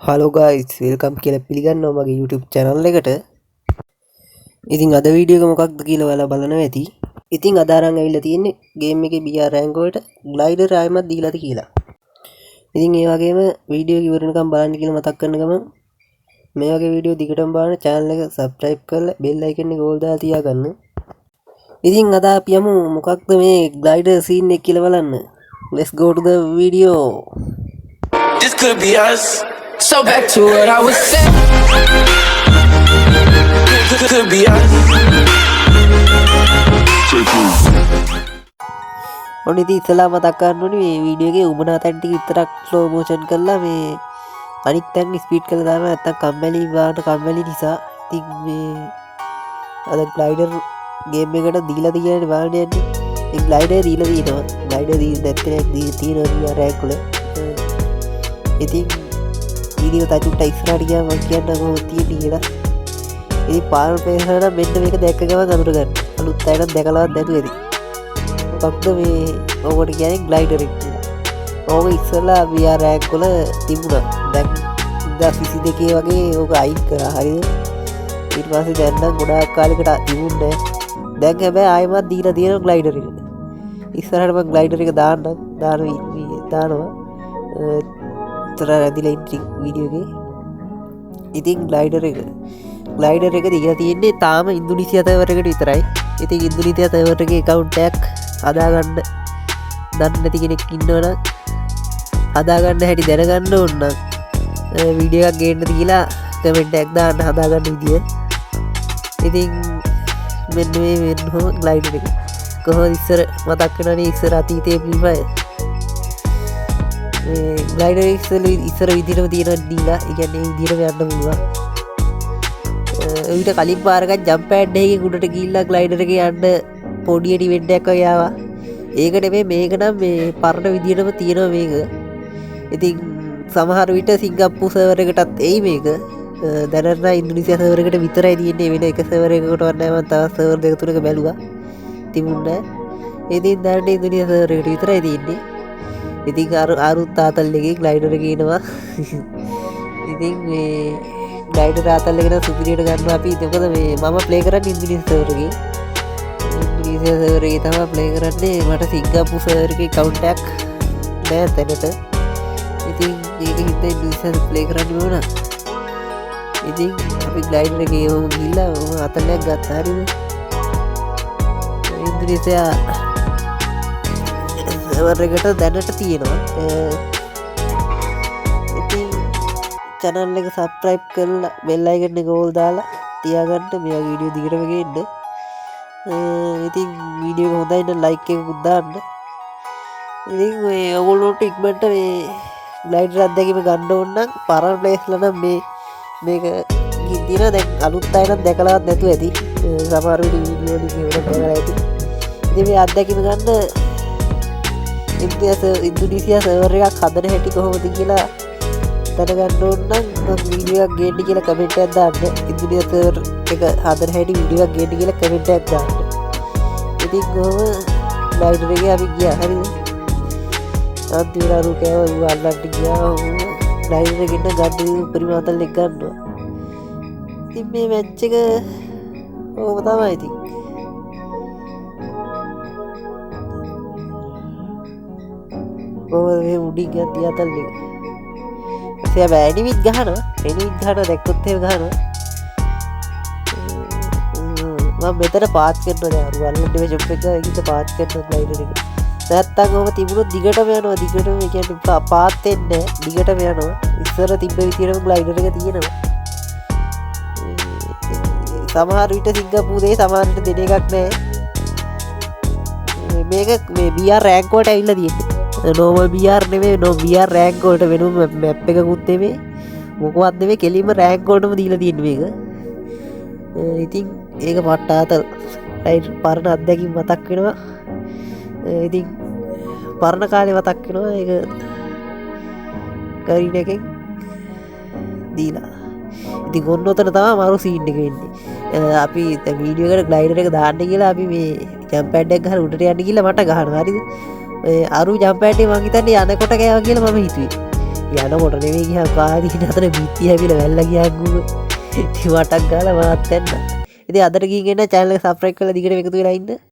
Hello guys welcome කියලා පිළිගන්නවා මගේ YouTube channel එකට. ඉතින් අද වීඩියෝ එක මොකක්ද කියලා ඔයාලා බලනවා ඇති. ඉතින් අද අරන් ඇවිල්ලා තියෙන්නේ ගේම් එකේ BR rank වලට ග්ලයිඩර් ආයෙමත් දීලාද කියලා. ඉතින් ඒ වගේම වීඩියෝ එක ඉවර වෙනකම් බලන්න කියලා මතක් කරන ගමන් මේ වගේ වීඩියෝ දිගටම බලන්න channel එක subscribe කරලා bell icon එක all දාලා තියාගන්න. ඉතින් අද අපි යමු මොකක්ද මේ ග්ලයිඩර් scene එක කියලා බලන්න. Let's go to the video. This could be us. So back to what I was saying. Could be us. ඔන්න ඉතින් ඉතලා මතක් කරන්න ඕනේ මේ වීඩියෝ එකේ උඹනා තැන් ටික විතරක් ස්ලෝ මෝෂන් කරලා මේ අනිත් තැන් ස්පීඩ් කරලා දාන්න නැත්තම් කම්මැලි වාට කම්මැලි නිසා. ඉතින් මේ අද ග්ලයිඩර් ගේම් එකට දීලා තියෙන්නේ බලන්න යන්නේ. ඒ ග්ලයිඩර් දීලා තියෙනවා. ග්ලයිඩර් නැත්නම් තියෙනවා රෑක් වල. ඉතින් වීඩියෝ තාචුට්ට ඉස්සරහට ගියාම මම කියන්න කොහොමද තියෙන්නේ කියලා. ඉතින් පාරම පේනහම මෙන්න මේක දැක්ක ගමන් අඳුර ගන්න. අලුත් අයනම් දැකලවත් නැතුව ඇති. මොකක්ද මේ ඕකට කියන්නේ ග්ලයිඩර් එක කියලා. ඕක ඉස්සෙල්ලා VR රෑක් වල තිබුණා. දැන් 2022 වගේ ඕක අයින් කරා. හරිද? ඊට පස්සේ දැන් නම් ගොඩාක් කාලෙකට තිබුණේ නැහැ. දැන් හැබැයි ආයෙමත් දීලා තියෙනවා ග්ලයිඩර් එක. ඉස්සරහට මම ග්ලයිඩර් එක දානවා. රැදිලා ඉන්න වීඩියෝ එකේ. ඉතින් ග්ලයිඩර් එක දීලා තියෙන්නේ තාම ඉන්දුනීසියා සර්වර් එකට විතරයි. ඉතින් ඉන්දුනීසියා සර්වර් එකේ account එකක් හදාගන්න දන්නේ නැති කෙනෙක් ඉන්නවනම් හදාගන්න හැටි දැනගන්න ඕන නම් වීඩියෝ එකක් ගේන්න කියලා කමෙන්ට් එකක් දාන්න හදාගන්න විදිය. ඉතින් මෙන්න මේ වෙන්නම ග්ලයිඩර් එක කොහොමද ඉස්සර මතක් වෙනවනේ ඉස්සර අතීතයේ Free Fire ග්ලයිඩර් ඉස්සර විදිහටම තියෙනවා දීලා. ඒ කියන්නේ මේ විදිහටම යන්න පුළුවන්. ඊට කලින් පාරකට ජම්ප් පෑඩ් එකකින් උඩට ගිහිල්ලා ග්ලයිඩර් එකේ යන්න පොඩි ඉවෙන්ට් එකක් වගේ ආවා. ඒක නෙමෙයි මේක නම් මේ පරණ විදිහටම තියෙනවා මේක. ඉතින් සමහර විට සිංගප්පූර් සර්වර් එකටත් එයි මේක. දැනට ඉන්දුනීසියා සර්වර් එකට විතරයි තියෙන්නේ. වෙන එක සර්වර් එකකටවත් නැහැ. මම තවත් සර්වර් දෙක තුනක බැලුවා. තිබුණේ නැහැ. ඉතින් දැනට ඉන්දුනීසියා සර්වර් එකට විතරයි තියෙන්නේ. ඉතින් අරුත් තාතල් එකේ ග්ලයිඩර් ගේනවා. ඉතින් මේ ග්ලයිඩර් තාතල් එක නම් සුපිරියට ගන්නවා අපි. මොකද මේ මම ප්ලේ කරන්නේ ඉන්දුනීසියා සර්වර් එකේ. ඉන්දුනීසියා සර්වර් එකේ තමයි ප්ලේ කරන්නේ. මට සිංගප්පූර් සර්වර් එකේ account එකක් නෑ තැනට. ඉතින් ඒක හින්දා ඉන්දුනීසියා ප්ලේ කරන්න ඕන. ඉතින් අපි ග්ලයිඩර් එකේ ගිහිල්ලා අතලයක් ගත්තා. හරිද? ඉන්දුනීසියා සර්වර් එකට දැනට තියෙනවා. ඉතින් channel එක subscribe කරලා bell icon එක all දාලා තියාගන්න. මේ වීඩියෝ දිගටම ගේන්න. ඉතින් වීඩියෝ එක හොඳයි නම් like එකකුත් දාන්න. ඉතින් මේ ඔයගොල්ලෝට ඉක්මනට මේ ග්ලයිඩර් අත්දැකීම ගන්න ඕන නම් පරණ ප්ලේස්ලා නම් මේක තියෙනවා. දැන් අලුත් අය නම් දැකලවත් නැතුව ඇති. සමහර විට වීඩියෝ වලින් කියවලා බලලා ඇති. ඉතින් මේ අත්දැකීම ගන්න ඉන්දුනීසියා සර්වර් එකක් හදන හැටි කොහොමද කියලා දැනගන්න ඕන නම් වීඩියෝ එකක් ගේන්න කියලා කමෙන්ට් එකක් දාන්න. ඉන්දුනීසියා සර්වර් එක හදන හැටි වීඩියෝ එකක් ගේන්න කියලා කමෙන්ට් එකක් දාන්න. ඉතින් කොහොම ග්ලයිඩර් එකේ අපි ගියා. හරිද? අන්තිමට අරු කෑව අල්ලන්න ගියා. ග්ලයිඩර් එකෙන් ගන්න උපරිම අතල් එක ගන්නවා. ඉතින් මේ මැච් එක ඕක තමයි ඉතින්. මේ උඩින් ගත්ත අතල් එක. එයා ඇනිමිට් ගහනවා. දැක්කොත් එහෙම ගහනවා. මම මෙතන පාත් කරනවා දැන් අර වල්ලන් ඩිවිෂන් එක ගිහින් පාත් කරනවා ග්ලයිඩර් එක. නැත්තම් ඔබ තිබුණොත් දිගටම යනවා. දිගටම ඒ කියන්නේ පාත් වෙන්නේ දිගටම යනවා. ඉස්සර තිබ්බ විදියටම ග්ලයිඩර් එක තියෙනවා. සමහර විට සිංගප්පූරේ සමහර විට දෙන එකක් නැහැ. මේක මේ BR රෑන්ක් වලට ඇවිල්ලා තියෙන්නේ. නෝමල් BR නෙමෙයි. BR රෑන්ක් වලට වෙනම මැප් එකකුත් නෙමෙයි. මොකවත් නෙමෙයි. කෙලින්ම රෑන්ක් වලටම දීලා තියෙන්නේ මේක. ඉතින් ඒක පට්ටාතල්. පරණ අත්දැකීම් මතක් වෙනවා. ඉතින් පරණ කාලේ මතක් වෙනවා. ඒක කරින එකෙන් දීලා. ඉතින් ඔන්න ඔතන තමයි මාරු සීන් එක වෙන්නේ. අපි වීඩියෝ එකට ග්ලයිඩර් එක දාන්න කියලා අපි මේ ජම්ප් පෑඩ් එක ගහලා උඩට යන්න ගිහලා මට ගහනවා. හරිද? අරු ජම්ප් පෑඩ් එක මං හිතන්නේ යනකොට ගෑවා කියලා මම හිතුවේ. යනකොට නෙවෙයි ගියා පාරේ අතර බිත්ති හැපිලා වැල්ල ගියාගුව වටක් ගාලා මාත් යන්න ඉතින් අදට ගිහින් එන්න channel එක subscribe කරලා දිගට එකතු වෙලා ඉන්න